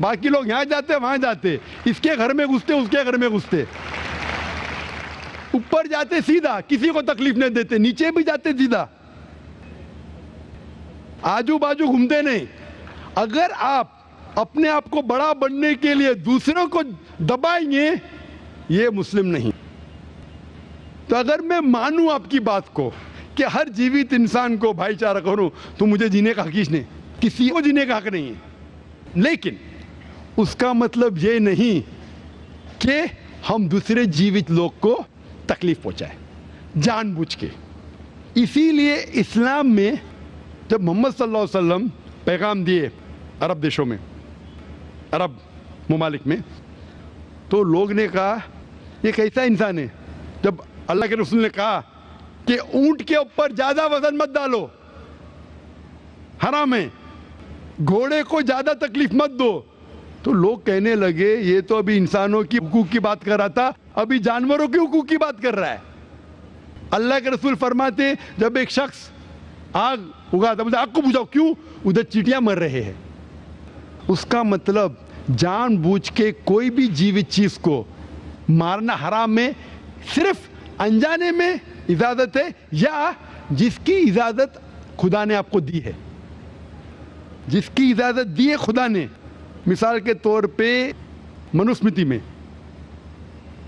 باقی لوگ یہاں جاتے وہاں جاتے, اس کے گھر میں گھستے اس کے گھر میں گھستے, اوپر جاتے سیدھا, کسی کو تکلیف نہیں دیتے, نیچے بھی جاتے سیدھا, آجو باجو گھومتے نہیں. اگر آپ اپنے آپ کو بڑا بننے کے لیے دوسروں کو دبائیں گے, یہ مسلم نہیں. تو اگر میں مانوں آپ کی بات کو کہ ہر جیوت انسان کو بھائی چارہ کروں, تو مجھے جینے کا حق نہیں, کسی کو جینے کا حق نہیں ہے. لیکن اس کا مطلب یہ نہیں کہ ہم دوسرے جیوت لوگ کو تکلیف پہنچائیں جان بوجھ کے. اسی لیے اسلام میں جب محمد صلی اللہ علیہ وسلم پیغام دیے عرب دیشوں میں, عرب ممالک میں, تو لوگ نے کہا یہ کیسا انسان ہے. جب اللہ کے رسول نے کہا کہ اونٹ کے اوپر زیادہ وزن مت ڈالو, حرام ہے, گھوڑے کو زیادہ تکلیف مت دو, تو لوگ کہنے لگے یہ تو ابھی انسانوں کی حقوق کی بات کر رہا تھا, ابھی جانوروں کے حقوق کی بات کر رہا ہے. اللہ کے رسول فرماتے جب ایک شخص آگ اگاتا, مجھے آگ کو بجھاؤ, کیوں؟ ادھر چیٹیاں مر رہے ہیں. اس کا مطلب جان بوجھ کے کوئی بھی جیوت چیز کو مارنا حرام ہے, صرف انجانے میں اجازت ہے, یا جس کی اجازت خدا نے آپ کو دی ہے, جس کی اجازت دی ہے خدا نے. مثال کے طور پہ منوسمرتی میں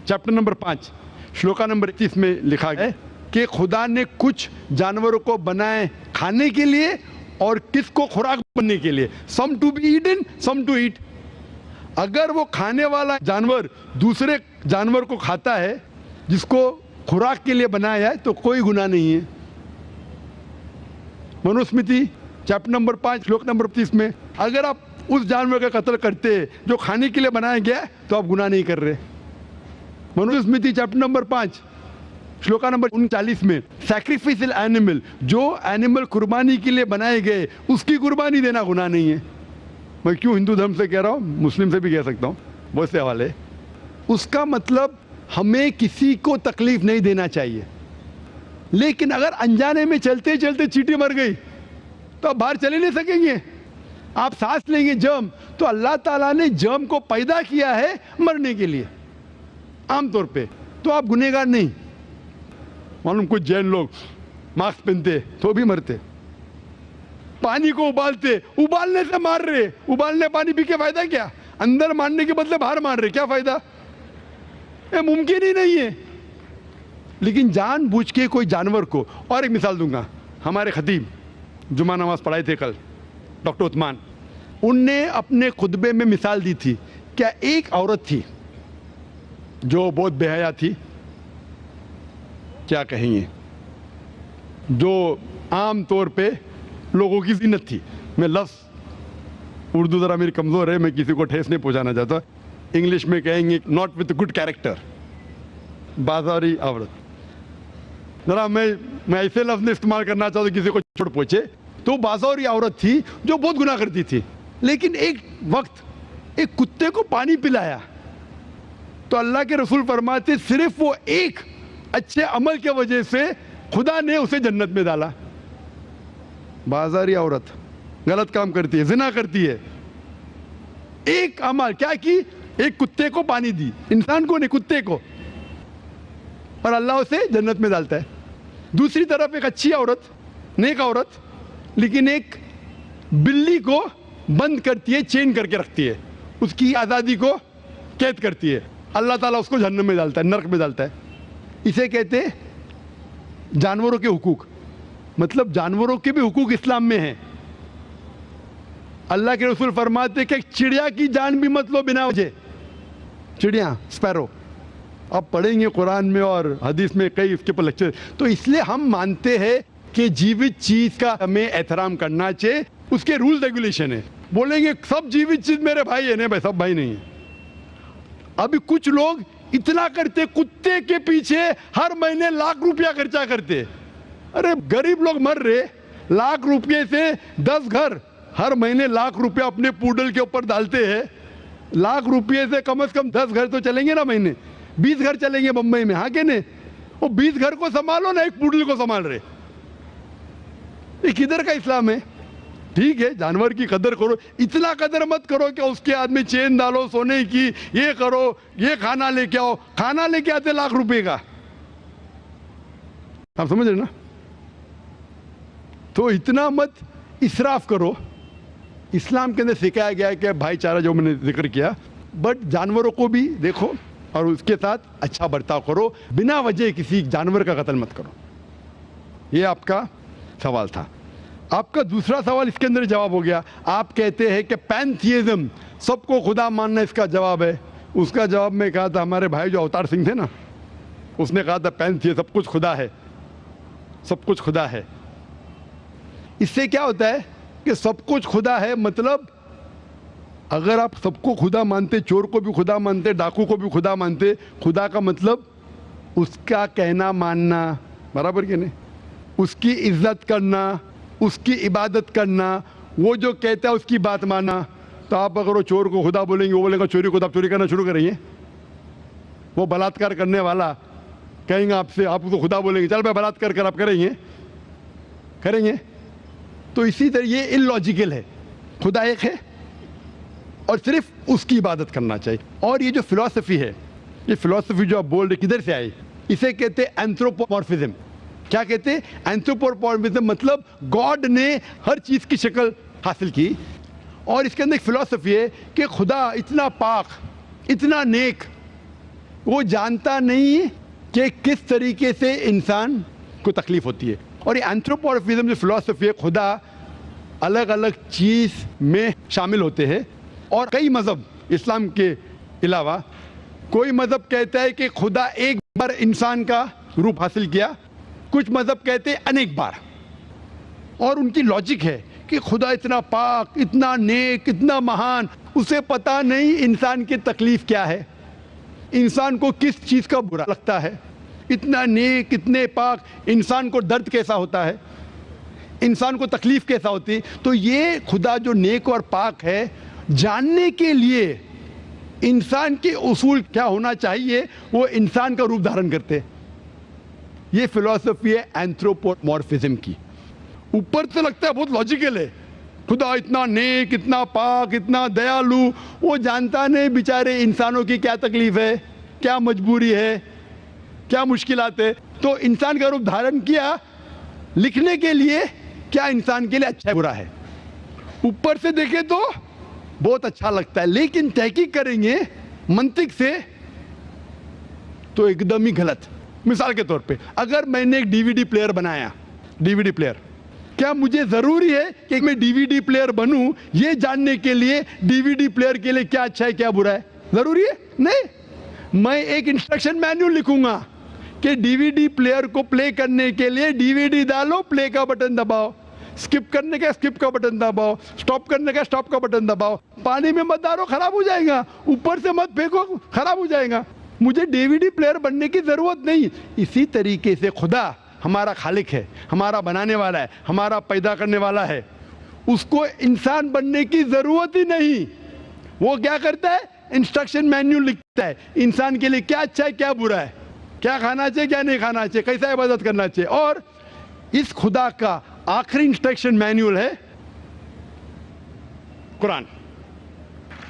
چیپٹر نمبر 5 شلوکا نمبر 31 میں لکھا ہے کہ خدا نے کچھ جانوروں کو بنائے کھانے کے لیے اور کس کو خوراک بننے کے لیے. Some to be eaten, some to eat. اگر وہ کھانے والا جانور دوسرے جانور کو کھاتا ہے جس کو خوراک کے لیے بنایا ہے, تو کوئی گناہ نہیں ہے. منوسمرتی چیپٹر نمبر 5 شلوک نمبر 30 میں اگر آپ اس جانور کا قتل کرتے جو کھانے کے لیے بنایا گیا تو آپ گناہ نہیں کر رہے. منوسمرتی چیپٹر نمبر 5 شلوکا نمبر 39 میں سیکریفائسل اینیمل, جو اینیمل قربانی کے لیے بنائے گئے اس کی قربانی دینا گناہ نہیں ہے. میں کیوں ہندو دھرم سے کہہ رہا ہوں, مسلم سے بھی کہہ سکتا ہوں, بہت سے حوالے. اس کا مطلب ہمیں کسی کو تکلیف نہیں دینا چاہیے. لیکن اگر انجانے میں چلتے چلتے چیٹی مر گئی تو آپ باہر چلے نہیں سکیں گے, آپ سانس لیں گے جرم, تو اللہ تعالیٰ نے جرم کو پیدا کیا ہے مرنے کے لیے عام طور پہ, تو آپ گنہگار نہیں. معلوم کچھ جین لوگ ماسک پہنتے تو بھی مرتے, پانی کو ابالتے, ابالنے سے مار رہے, ابالنے پانی پی کے فائدہ کیا؟ اندر مارنے کے بدلے باہر مار رہے, کیا فائدہ؟ یہ ممکن ہی نہیں ہے. لیکن جان بوجھ کے کوئی جانور کو, اور ایک مثال دوں گا, ہمارے خطیب جمعہ نماز پڑھائے تھے کل, ڈاکٹر عثمان, ان نے اپنے خطبے میں مثال دی تھی. کیا ایک عورت تھی جو بہت بے حیا تھی, کیا کہیں گے, جو عام طور پہ لوگوں کی زینت تھی. میں لفظ اردو ذرا میری کمزور ہے, میں کسی کو ٹھیس نہیں پہنچانا چاہتا, انگلش میں کہیں گے ناٹ وتھ گڈ کیریکٹر, بازاری عورت. ذرا میں ایسے لفظ نہیں استعمال کرنا چاہتا کسی کو چھوڑ پہنچے. تو بازاری عورت تھی جو بہت گناہ کرتی تھی, لیکن ایک وقت ایک کتے کو پانی پلایا تو اللہ کے رسول فرماتے صرف وہ ایک اچھے عمل کے وجہ سے خدا نے اسے جنت میں ڈالا. بازاری عورت غلط کام کرتی ہے, زنا کرتی ہے, ایک عمل کیا کی, ایک کتے کو پانی دی, انسان کو نہیں کتے کو, اور اللہ اسے جنت میں ڈالتا ہے. دوسری طرف ایک اچھی عورت, نیک عورت, لیکن ایک بلی کو بند کرتی ہے, چین کر کے رکھتی ہے, اس کی آزادی کو قید کرتی ہے, اللہ تعالیٰ اس کو جہنم میں ڈالتا ہے, نرک میں ڈالتا ہے. اسے کہتے جانوروں کے حقوق. مطلب جانوروں کے بھی حقوق اسلام میں ہیں. اللہ کے رسول فرماتے کہ چڑیا کی جان بھی مت لو بنا وجہ. چڑیا, اسپیرو, آپ پڑھیں گے قرآن میں اور حدیث میں کئی اس کے پر لیکچر. تو اس لیے ہم مانتے ہیں کہ جیوت چیز کا ہمیں احترام کرنا چاہیے, اس کے رول ریگولیشن ہے. بولیں گے سب جیوت چیز میرے بھائی ہیں, نہیں بھائی, سب بھائی نہیں ہیں. ابھی کچھ لوگ اتنا کرتے, کتے کے پیچھے ہر مہینے لاکھ روپیہ خرچہ کرتے. ارے غریب لوگ مر رہے, لاکھ روپے سے 10 گھر ہر مہینے لاکھ روپیہ اپنے پوڈل کے اوپر ڈالتے ہیں. لاکھ روپے سے کم از کم 10 گھر تو چلیں گے نا مہینے, 20 گھر چلیں گے بمبئی میں, ہاں کہ نہیں؟ وہ 20 گھر کو سنبھالو نا, ایک پوڈل کو سنبھال رہے. یہ کدھر کا اسلام ہے؟ ٹھیک ہے جانور کی قدر کرو, اتنا قدر مت کرو کہ اس کے ہاتھ میں چین ڈالو سونے کی, یہ کرو, یہ کھانا لے کے آؤ, کھانا لے کے آتے لاکھ روپے کا, آپ سمجھ رہے نا. تو اتنا مت اسراف کرو. اسلام کے اندر سکھایا گیا ہے کہ بھائی چارہ جو میں نے ذکر کیا, بٹ جانوروں کو بھی دیکھو اور اس کے ساتھ اچھا برتاؤ کرو, بنا وجہ کسی جانور کا قتل مت کرو. یہ آپ کا سوال تھا. آپ کا دوسرا سوال اس کے اندر جواب ہو گیا. آپ کہتے ہیں کہ پینتھیزم, سب کو خدا ماننا اس کا جواب ہے. اس کا جواب میں کہا تھا, ہمارے بھائی جو اوتار سنگھ تھے نا, اس نے کہا تھا پینتھیزم سب کچھ خدا ہے, سب کچھ خدا ہے. اس سے کیا ہوتا ہے کہ سب کچھ خدا ہے, مطلب اگر آپ سب کو خدا مانتے, چور کو بھی خدا مانتے, ڈاکو کو بھی خدا مانتے, خدا کا مطلب اس کا کہنا ماننا, برابر کہ نہیں, اس کی عزت کرنا, اس کی عبادت کرنا, وہ جو کہتا ہے اس کی بات ماننا. تو آپ اگر وہ چور کو خدا بولیں گے, وہ بولے گا چوری کو, آپ چوری کرنا شروع کریں گے. وہ بلاತ್ಕಾರ کرنے والا کہیں گے آپ سے, آپ اس کو خدا بولیں گے, چل بھائی بلاತ್ಕಾರ کر, آپ کریں گے. تو اسی طرح یہ ان لاجیکل ہے. خدا ایک ہے اور صرف اس کی عبادت کرنا چاہیے. اور یہ جو فلسفی ہے, یہ فلسفی جو آپ بول رہے کدھر سے آئی, اسے کہتے ہیں اینتھروپومورفزم. کیا کہتے ہیں اینتھروپومورفزم, مطلب گاڈ نے ہر چیز کی شکل حاصل کی. اور اس کے اندر ایک فلسفی ہے کہ خدا اتنا پاک, اتنا نیک, وہ جانتا نہیں کہ کس طریقے سے انسان کو تکلیف ہوتی ہے. اور یہ اینتھروپومورفزم جو فلسفی ہے, خدا الگ الگ چیز میں شامل ہوتے ہیں. اور کئی مذہب اسلام کے علاوہ, کوئی مذہب کہتا ہے کہ خدا ایک بار انسان کا روپ حاصل کیا, کچھ مذہب کہتے ہیں انیک بار. اور ان کی لاجک ہے کہ خدا اتنا پاک, اتنا نیک, اتنا مہان, اسے پتہ نہیں انسان کی تکلیف کیا ہے, انسان کو کس چیز کا برا لگتا ہے. اتنا نیک, اتنے پاک, انسان کو درد کیسا ہوتا ہے, انسان کو تکلیف کیسا ہوتی ہے. تو یہ خدا جو نیک اور پاک ہے, جاننے کے لیے انسان کے اصول کیا ہونا چاہیے وہ انسان کا روپ دھارن کرتے. یہ فلسفی ہے اینتھروپومورفزم کی. اوپر سے لگتا ہے بہت لاجیکل ہے, خدا اتنا نیک, اتنا پاک, اتنا دیالو, وہ جانتا نہیں بیچارے انسانوں کی کیا تکلیف ہے, کیا مجبوری ہے, کیا مشکلات ہے. تو انسان کا روپ دھارن کیا لکھنے کے لیے کیا انسان کے لیے اچھا ہے برا ہے. اوپر سے دیکھیں تو بہت اچھا لگتا ہے, لیکن تحقیق کریں گے منطق سے تو ایک دم ہی غلط. مثال کے طور پہ اگر میں نے ایک ڈی وی ڈی پلیئر بنایا, ڈی وی ڈی پلیئر, کیا مجھے ضروری ہے کہ میں ڈی وی ڈی پلیئر بنوں یہ جاننے کے لیے ڈی وی ڈی پلیئر کے لیے کیا اچھا ہے کیا برا ہے؟ ضروری ہے نہیں. میں ایک انسٹرکشن مینیول لکھوں گا کہ ڈی وی ڈی پلیئر کو پلے کرنے کے لیے ڈی وی ڈی ڈالو, پلے کا بٹن دباؤ, اسکپ کرنے کا اسکپ کا بٹن دباؤ, اسٹاپ کرنے کا اسٹاپ کا بٹن دباؤ. پانی میں مت ڈالو, خراب ہو جائے گا. اوپر سے مت پھینکو, خراب ہو جائے گا. مجھے ڈی وی ڈی پلیئر بننے کی ضرورت نہیں. اسی طریقے سے خدا ہمارا خالق ہے, ہمارا بنانے والا ہے, ہمارا پیدا کرنے والا ہے, اس کو انسان بننے کی ضرورت ہی نہیں. وہ کیا کرتا ہے, انسٹرکشن مینیول لکھتا ہے انسان کے لیے کیا اچھا ہے کیا برا ہے, کیا کھانا چاہیے کیا نہیں کھانا چاہیے, کیسا عبادت کرنا چاہیے. اور اس خدا کا آخری انسٹرکشن مینیول ہے قرآن.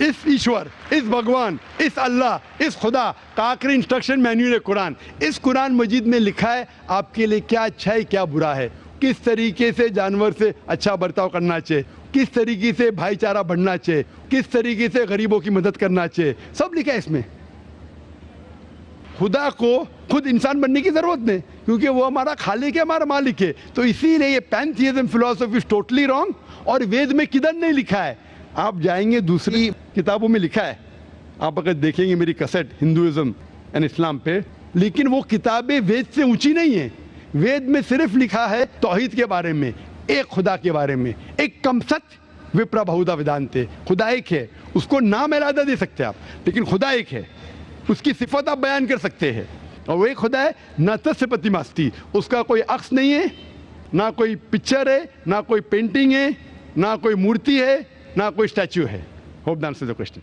اس ایشور, اس بھگوان, اس اللہ, اس خدا کا آخری انسٹرکشن مینیول ہے قرآن. اس قرآن مجید میں لکھا ہے آپ کے لیے کیا اچھا ہے کیا برا ہے, کس طریقے سے جانور سے اچھا برتاؤ کرنا چاہیے, کس طریقے سے بھائی چارہ بڑھنا چاہیے, کس طریقے سے غریبوں کی مدد کرنا چاہیے, سب لکھا ہے اس میں. خدا کو خود انسان بننے کی ضرورت نہیں, کیونکہ وہ ہمارا خالق ہے, ہمارا مالک ہے. تو اسی لیے یہ پینتھیزم فلسفی از ٹوٹلی رانگ. اور وید میں کدھر نہیں لکھا ہے, آپ جائیں گے دوسری کتابوں میں لکھا ہے, آپ اگر دیکھیں گے میری کیسٹ ہندوازم اینڈ اسلام پہ, لیکن وہ کتابیں وید سے اونچی نہیں ہیں. وید میں صرف لکھا ہے توحید کے بارے میں, ایک خدا کے بارے میں, ایک کم ست وپرا بہودا ویدانتے, خدا ایک ہے. اس کو نام علیحدہ دے سکتے آپ, لیکن خدا ایک ہے, اس کی صفت آپ بیان کر سکتے ہیں. اور وہ ایک خدا ہے نہ تسپتی ماستی, اس کا کوئی عکس نہیں ہے, نہ کوئی پکچر ہے, نہ کوئی پینٹنگ ہے, نہ کوئی مورتی ہے, نہ کوئی اسٹیچو ہے. Hope the answers the question.